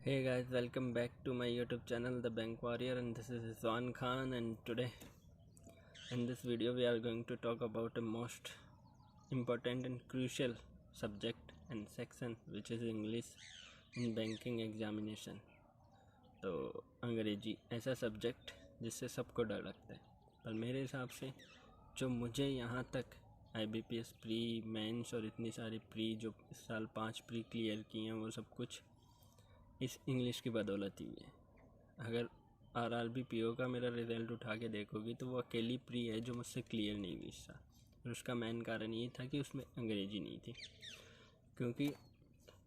Hey guys, welcome back to my YouTube channel The Bank Warrior, and this is Rizwan Khan, and today in this video we are going to talk about a most important and crucial subject and section which is English in banking examination। तो अंग्रेजी ऐसा subject जिससे सबको डर लगता है, पर मेरे हिसाब से जो मुझे यहाँ तक IBPS प्री मेंस और इतनी सारी प्री जो इस साल 5 प्री क्लियर की हैं वो सब कुछ इस इंग्लिश की बदौलत ही है। अगर RRB PO का मेरा रिज़ल्ट उठा के देखोगी तो वो अकेली प्री है जो मुझसे क्लियर नहीं हुई इस साल, और उसका मेन कारण ये था कि उसमें अंग्रेजी नहीं थी। क्योंकि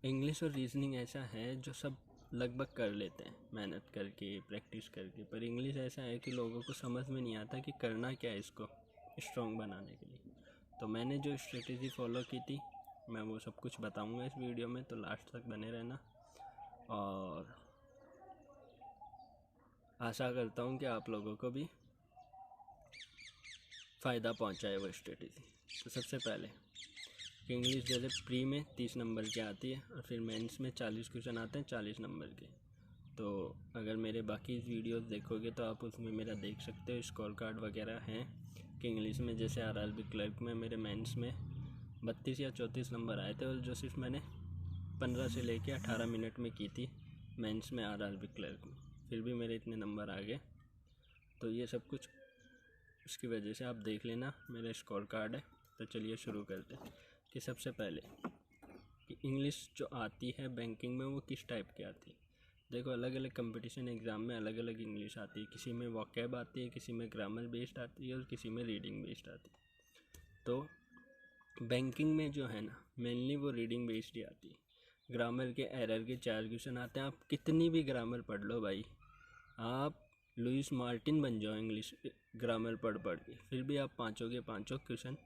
इंग्लिश और रीजनिंग ऐसा है जो सब लगभग कर लेते हैं मेहनत करके प्रैक्टिस करके, पर इंग्लिश ऐसा है कि लोगों को समझ में नहीं आता कि करना क्या है इसको स्ट्रॉन्ग बनाने के लिए। तो मैंने जो स्ट्रेटेजी फॉलो की थी मैं वो सब कुछ बताऊँगा इस वीडियो में, तो लास्ट तक बने रहना और आशा करता हूँ कि आप लोगों को भी फ़ायदा पहुँचाए वो स्ट्रेटेजी। तो सबसे पहले इंग्लिश जैसे प्री में 30 नंबर की आती है और फिर मेंस में 40 क्वेश्चन आते हैं 40 नंबर के। तो अगर मेरे बाकी वीडियोस देखोगे तो आप उसमें मेरा देख सकते हो स्कोर कार्ड वगैरह हैं कि इंग्लिश में जैसे RRB क्लर्क में मेरे मेंस में 32 या 34 नंबर आए थे, और जो सिर्फ मैंने 15 से लेके 18 मिनट में की थी मेंस में RRB क्लर्क में, फिर भी मेरे इतने नंबर आ गए। तो ये सब कुछ उसकी वजह से आप देख लेना, मेरा स्कोर कार्ड है। तो चलिए शुरू करते हैं कि सबसे पहले कि इंग्लिश जो आती है बैंकिंग में वो किस टाइप की आती है। देखो अलग अलग कंपटीशन एग्ज़ाम में अलग अलग इंग्लिश आती है, किसी में वोकैब आती है, किसी में ग्रामर बेस्ड आती है और किसी में रीडिंग बेस्ड आती है। तो बैंकिंग में जो है ना मेनली वो रीडिंग बेस्ड ही आती है। ग्रामर के एरर के 4 क्वेश्चन आते हैं, आप कितनी भी ग्रामर पढ़ लो भाई, आप लुइस मार्टिन बन जाओ इंग्लिश ग्रामर पढ़ के, फिर भी आप पाँचों के पाँचों क्वेश्चन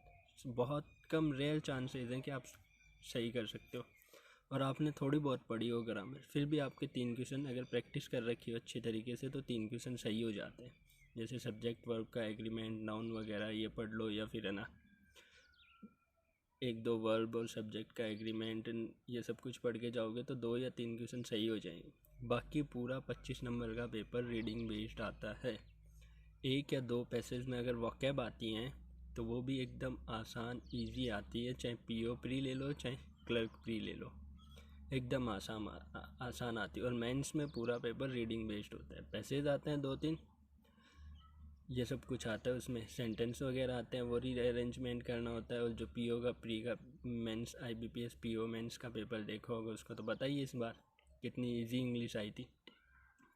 बहुत कम रेयर चांसेस हैं कि आप सही कर सकते हो। और आपने थोड़ी बहुत पढ़ी हो ग्रामर, फिर भी आपके 3 क्वेश्चन अगर प्रैक्टिस कर रखी हो अच्छी तरीके से तो 3 क्वेश्चन सही हो जाते हैं। जैसे सब्जेक्ट वर्ब का एग्रीमेंट नाउन वगैरह ये पढ़ लो, या फिर है ना 1-2 वर्ब और सब्जेक्ट का एग्रीमेंट ये सब कुछ पढ़ के जाओगे तो 2 या 3 क्वेश्चन सही हो जाएंगे। बाकी पूरा 25 नंबर का पेपर रीडिंग बेस्ड आता है। 1 या 2 पैसेज में अगर वोकैब आती हैं तो वो भी एकदम आसान इजी आती है, चाहे PO प्री ले लो चाहे क्लर्क प्री ले लो, एकदम आसान आती है। और मेंस में पूरा पेपर रीडिंग बेस्ड होता है, पैसेज आते हैं 2-3, ये सब कुछ आता है, उसमें सेंटेंस वगैरह आते हैं वो रीअरेंजमेंट करना होता है। और जो PO का प्री का मेंस IBPS PO मेंस का पेपर देखा होगा उसको तो बताइए इस बार कितनी इजी इंग्लिश आई थी।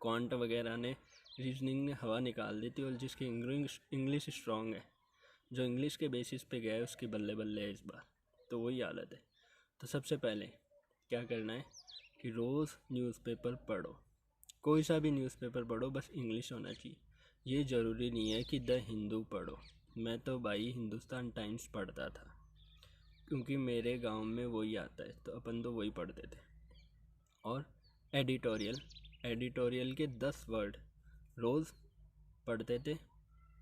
क्वांट वगैरह ने रीजनिंग में हवा निकाल दी थी, और जिसकी इंग्लिश स्ट्रॉन्ग है जो इंग्लिश के बेसिस पे गया है उसकी बल्ले बल्ले है इस बार। तो वही हालत है। तो सबसे पहले क्या करना है कि रोज़ न्यूज़पेपर पढ़ो, कोई सा भी न्यूज़पेपर पढ़ो, बस इंग्लिश होना चाहिए। ये ज़रूरी नहीं है कि द हिंदू पढ़ो, मैं तो भाई हिंदुस्तान टाइम्स पढ़ता था क्योंकि मेरे गांव में वही आता है तो अपन तो वही पढ़ते थे। और एडिटोरियल के 10 वर्ड रोज़ पढ़ते थे,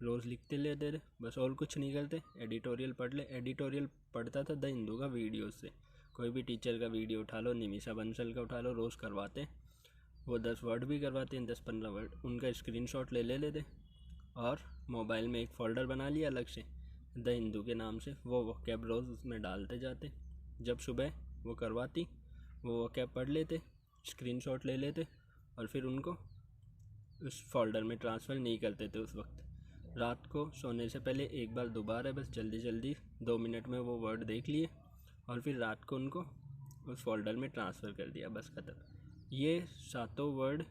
रोज़ लिखते लेते थे, बस और कुछ नहीं करते, एडिटोरियल पढ़ ले। एडिटोरियल पढ़ता था द हिंदू का वीडियो से, कोई भी टीचर का वीडियो उठा लो, निमिषा बंसल का उठा लो, रोज़ करवाते वो 10 वर्ड भी करवाते हैं, 10-15 वर्ड, उनका स्क्रीनशॉट ले लेते और मोबाइल में एक फ़ोल्डर बना लिया अलग से द हिंदू के नाम से, वो वोकैब रोज़ उसमें डालते जाते। जब सुबह वो करवाती वो वोकैब पढ़ लेते, स्क्रीनशॉट ले लेते और फिर उनको उस फोल्डर में ट्रांसफ़र नहीं करते थे उस वक्त। रात को सोने से पहले एक बार दोबारा बस जल्दी जल्दी 2 मिनट में वो वर्ड देख लिए और फिर रात को उनको उस फोल्डर में ट्रांसफ़र कर दिया, बस ख़त्म। ये 7 वर्ड,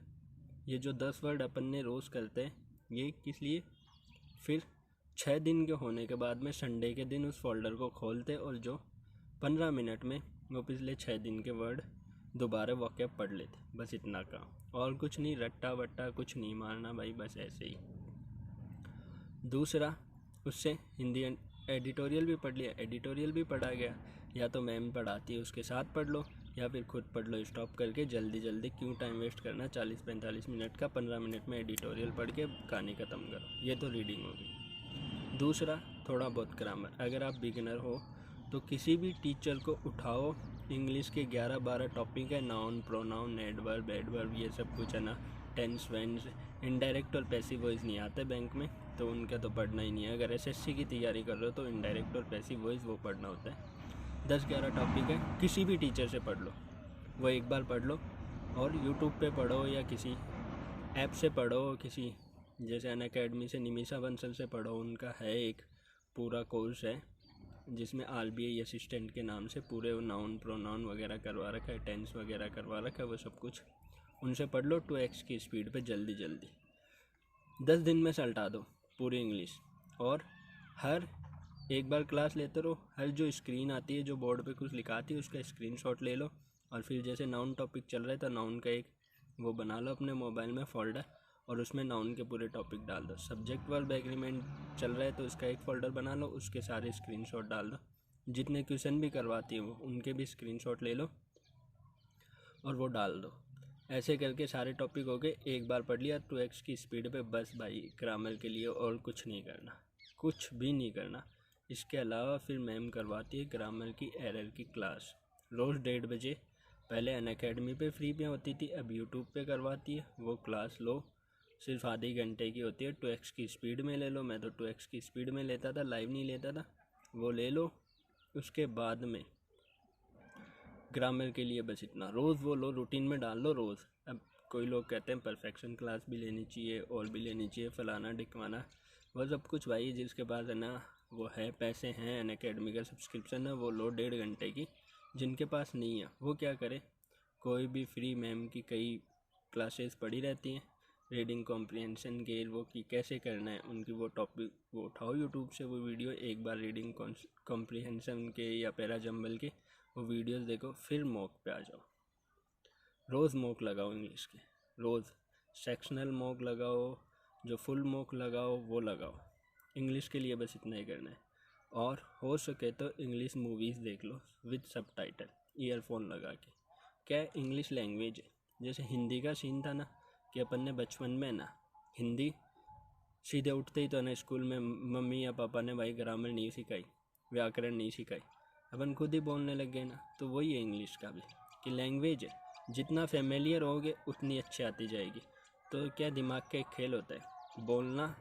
ये जो 10 वर्ड अपन ने रोज़ करते हैं ये किस लिए, फिर 6 दिन के होने के बाद में संडे के दिन उस फोल्डर को खोलते और जो 15 मिनट में वो पिछले 6 दिन के वर्ड दोबारा वोकैब पढ़ लेते, बस इतना काम, और कुछ नहीं, रट्टा वट्टा कुछ नहीं मारना भाई, बस ऐसे ही। दूसरा, उससे हिंदी एडिटोरियल भी पढ़ लिया, एडिटोरियल भी पढ़ा गया, या तो मैम पढ़ाती है उसके साथ पढ़ लो या फिर खुद पढ़ लो स्टॉप करके, जल्दी जल्दी क्यों टाइम वेस्ट करना, 40-45 मिनट का 15 मिनट में एडिटोरियल पढ़ के कहानी ख़त्म करो, ये तो रीडिंग होगी। दूसरा, थोड़ा बहुत ग्रामर, अगर आप बिगिनर हो तो किसी भी टीचर को उठाओ इंग्लिश के 11-12 टॉपिक है, नाउन, प्रोनाउन, एडवर्ब, एडवर्ब, ये सब कुछ है ना, टेंस वेंस, इनडायरेक्ट और पैसिव वॉइस नहीं आते बैंक में, तो उनका तो पढ़ना ही नहीं है। अगर एसएससी की तैयारी कर रहे हो तो इनडायरेक्ट और पैसिव वॉइस वो पढ़ना होता है। 10-11 टॉपिक है, किसी भी टीचर से पढ़ लो, वो एक बार पढ़ लो, और यूट्यूब पे पढ़ो या किसी ऐप से पढ़ो, किसी जैसे अनअकैडमी से निमिषा बंसल से पढ़ो, उनका है एक पूरा कोर्स है जिसमें RBI असिस्टेंट के नाम से पूरे नाउन प्रोनाउन वगैरह करवा रखा है, टेंस वगैरह करवा रखा है, वो सब कुछ उनसे पढ़ लो 2x की स्पीड पे जल्दी जल्दी। 10 दिन में सल्टा दो पूरी इंग्लिश, और हर एक बार क्लास लेते रहो। हर जो स्क्रीन आती है, जो बोर्ड पे कुछ लिखा आती है, उसका स्क्रीनशॉट ले लो, और फिर जैसे नाउन टॉपिक चल रहा है तो नाउन का एक वो बना लो अपने मोबाइल में फ़ोल्डर, और उसमें नाउन के पूरे टॉपिक डाल दो। सब्जेक्ट वर्ब एग्रीमेंट चल रहा है तो उसका एक फ़ोल्डर बना लो, उसके सारे स्क्रीनशॉट डाल दो। जितने क्वेश्चन भी करवाती है वो, उनके भी स्क्रीनशॉट ले लो और वो डाल दो। ऐसे करके सारे टॉपिक हो गए, एक बार पढ़ लिया 2x की स्पीड पे, बस भाई ग्रामर के लिए और कुछ नहीं करना, कुछ भी नहीं करना। इसके अलावा फिर मैम करवाती है ग्रामर की एरर की क्लास, रोज़ 1:30 बजे। पहले अनअकैडमी पे फ्री में होती थी, अब यूट्यूब पे करवाती है। वो क्लास लो, सिर्फ आधे घंटे की होती है, 2x की स्पीड में ले लो। मैं तो 2x की स्पीड में लेता था, लाइव नहीं लेता था। वो ले लो, उसके बाद में ग्रामर के लिए बस इतना, रोज़ वो लो, रूटीन में डाल लो रोज़। अब कोई लोग कहते हैं परफेक्शन क्लास भी लेनी चाहिए, और भी लेनी चाहिए, फलाना ढिकवाना, वो सब कुछ भाई जिसके पास है ना, वो है, पैसे हैं, अनअकैडमी का सब्सक्रिप्शन है, वो लो 1:30 घंटे की। जिनके पास नहीं है वो क्या करे, कोई भी फ्री मैम की कई क्लासेस पड़ी रहती हैं रीडिंग कॉम्प्रिहेंशन के, वो कि कैसे करना है उनकी, वो टॉपिक वो उठाओ यूट्यूब से वो वीडियो, एक बार रीडिंग कॉम्प्रिहेंशन के या पैरा जंबल के वो वीडियोस देखो, फिर मॉक पे आ जाओ। रोज़ मॉक लगाओ इंग्लिश के, रोज़ सेक्शनल मॉक लगाओ, जो फुल मॉक लगाओ वो लगाओ। इंग्लिश के लिए बस इतना ही करना है। और हो सके तो इंग्लिश मूवीज़ देख लो विद सबटाइटल, ईयरफोन लगा के। क्या इंग्लिश लैंग्वेज है, जैसे हिंदी का सीन था ना कि अपन ने बचपन में ना हिंदी सीधे उठते ही तो ना स्कूल में मम्मी या पापा ने भाई ग्रामर नहीं सिखाई, व्याकरण नहीं सिखाई, अपन खुद ही बोलने लग गए ना। तो वही है इंग्लिश का भी, कि लैंग्वेज है, जितना फेमिलियर होगे उतनी अच्छी आती जाएगी। तो क्या दिमाग का एक खेल होता है, बोलना,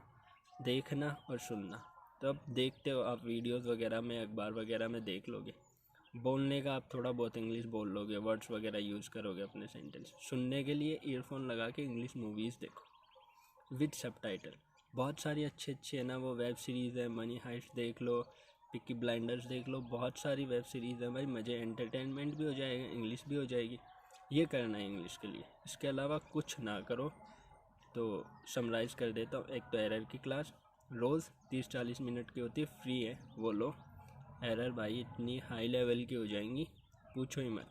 देखना और सुनना। तो अब देखते हो आप वीडियोस वगैरह में, अखबार वगैरह में देख लोगे, बोलने का आप थोड़ा बहुत इंग्लिश बोल लोगे, वर्ड्स वगैरह यूज़ करोगे अपने सेंटेंस। सुनने के लिए ईयरफोन लगा के इंग्लिश मूवीज़ देखो विद सबटाइटल। बहुत सारी अच्छी अच्छी है ना वो वेब सीरीज़ है, मनी हाइस्ट देख लो, पिकी ब्लाइंडर्स देख लो, बहुत सारी वेब सीरीज़ है भाई, मज़े, एंटरटेनमेंट भी हो जाएगा, इंग्लिश भी हो जाएगी। ये करना है इंग्लिश के लिए, इसके अलावा कुछ ना करो। तो समराइज़ कर देता हूँ, एक तो एरर की क्लास रोज़ 30-40 मिनट की होती है, फ्री है, वो लो। एरर भाई इतनी हाई लेवल की हो जाएंगी, पूछो ही मत।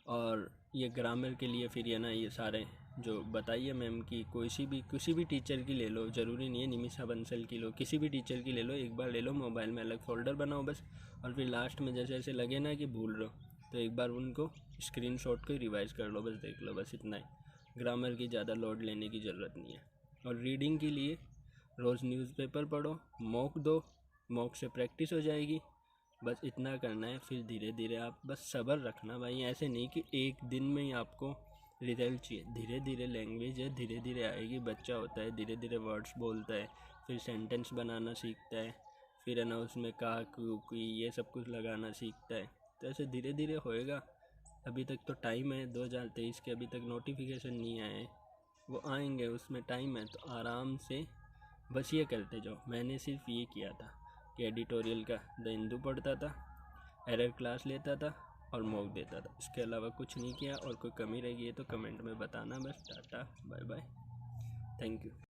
और ये ग्रामर के लिए फिर ये ना, ये सारे जो बताइए मैम की, किसी भी टीचर की ले लो, ज़रूरी नहीं है निमिषा बंसल की लो, किसी भी टीचर की ले लो, एक बार ले लो, मोबाइल में अलग फ़ोल्डर बनाओ बस। और फिर लास्ट में जैसे जैसे लगे ना कि भूल रहे हो, तो एक बार उनको स्क्रीनशॉट को रिवाइज़ कर लो, बस देख लो, बस इतना ही। ग्रामर की ज़्यादा लोड लेने की ज़रूरत नहीं है। और रीडिंग के लिए रोज़ न्यूज़पेपर पढ़ो, मॉक दो, मॉक से प्रैक्टिस हो जाएगी, बस इतना करना है। फिर धीरे धीरे आप बस सब्र रखना भाई, ऐसे नहीं कि एक दिन में ही आपको रिजल्ट चाहिए। धीरे धीरे लैंग्वेज है, धीरे धीरे आएगी। बच्चा होता है, धीरे धीरे वर्ड्स बोलता है, फिर सेंटेंस बनाना सीखता है, फिर है ना उसमें का की ये सब कुछ लगाना सीखता है। तो ऐसे धीरे धीरे होएगा। अभी तक तो टाइम है 2023 के, अभी तक नोटिफिकेशन नहीं आए, वो आएंगे, उसमें टाइम है, तो आराम से बस ये करते जाओ। मैंने सिर्फ ये किया था कि एडिटोरियल का द हिंदू पढ़ता था, एरर क्लास लेता था और मॉक देता था, इसके अलावा कुछ नहीं किया। और कोई कमी रह गई है तो कमेंट में बताना। बस tata bye bye, thank you.